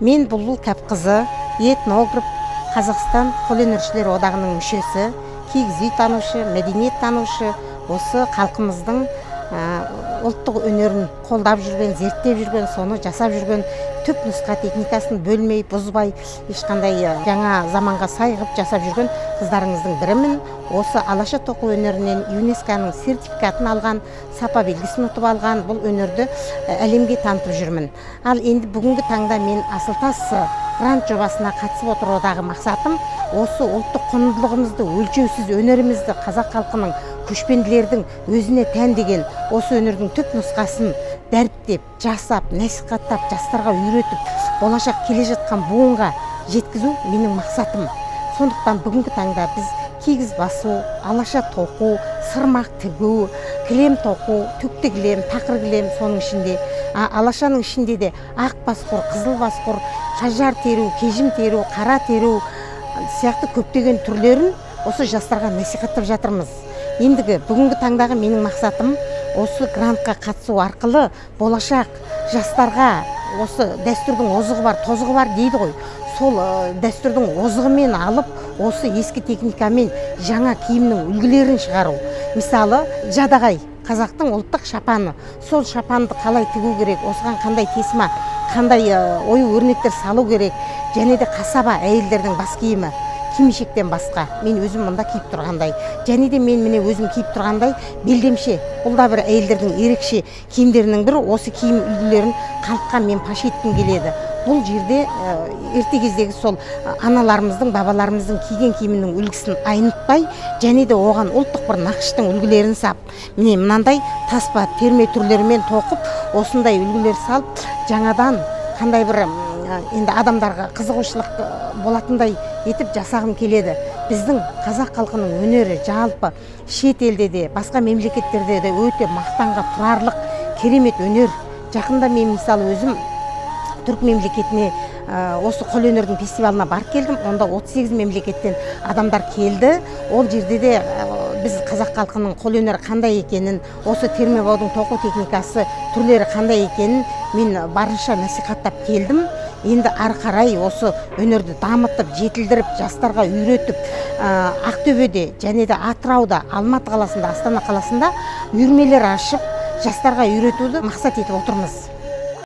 Мен Бұлбұл Кәпқызы, этнограф, Қазақстан қолөнершілер одағының мүшесі, кигіз үй танушы, мәдениет танушы, осы халқымыздың ұлттық өнерін қолдап жүрген, зерттеп жүрген, соны жасап жүрген, түп нұсқа техникасын бөлмей, бұзбай, ешқандай жаңа заманға сай ғып жасап жүрген қыздарыңыздың бірімін. Осы алаша тоқу өнерінен ЮНЕСКО-ның сертификатын алған, сапа белгісін ұтып алған бұл өнерді әлемге танытып жүрмін. Ал енді бүгінгі таңда мен Асылтас грант жобасына қатысып отырудағы мақсатым осы ұлттық құндылығымызды, өлшеусіз өнерімізді, қазақ халқының, көшпенділердің өзіне тән деген осы өнердің түп нұсқасын дәріптеп, жасап, насихаттап, жастарға үйретіп, болашақ келе жатқан буынға жеткізу менің мақсатым. Сондықтан бүгінгі таңда біз кигіз басу, алаша тоқу, сырмақ тігу, кілем тоқу, түкті кілем, тақыр кілем, соның ішінде, алашаның ішінде де ақ басқұр, қызыл басқұр, қажар теру, кежім теру, қара теру сияқты көптеген түрлерін осы жастарға насихаттап жатырмыз. Ендігі бүгінгі таңдағы менің мақсатым осы грантқа қатысу арқылы болашақ жастарға осы дәстүрдің озығы бар, тозығы бар дейді ғой. Сол дәстүрдің озығымен алып, осы ескі техникамен жаңа киімнің үлгілерін шығару. Мысалы, жадағай, қазақтың ұлттық шапаны. Сол шапанды қалай тігу керек, осыған қандай тесма, қандай ою өрнектер салу керек, және де қасаба әйелдердің бас киімі. Кимешектен басқа, мен өзім мұнда киіп тұрғандай, және де мен міне өзім киіп тұрғандай белдемше, бұл да бір әйелдердің ерекше киімдерінің бірі. Осы киім үлгілерін халыққа мен паш еткім келеді. Бұл жерде ерте кездегі сол аналарымыздың, бабаларымыздың киген киімінің үлгісін айнытпай, және де оған ұлттық бір нақыштың үлгілерін сап, міне мынандай таспа терме түрлерімен тоқып, осындай үлгілер салып, жаңадан қандай бір енді адамдарға қызығушылық болатындай етіп жасағым келеді. Біздің қазақ халқының өнері жалпы шет елде де, басқа мемлекеттерде де өте мақтанға тұрарлық керемет өнер. Жақында мен мысалы өзім түрік мемлекетіне осы қолөнердің фестивалына барып келдім. Онда 38 мемлекеттен адамдар келді. Ол жерде де біз қазақ халқының қолөнері қандай екенін, осы термебаудың тоқу техникасы түрлері қандай екенін мен барынша насихаттап келдім. Енді ары қарай осы өнерді дамытып, жетілдіріп, жастарға үйретіп, Ақтөбеде және де Атырауда, Алматы қаласында, Астана қаласында үйірмелер ашып, жастарға үйретуді мақсат етіп отырмыз.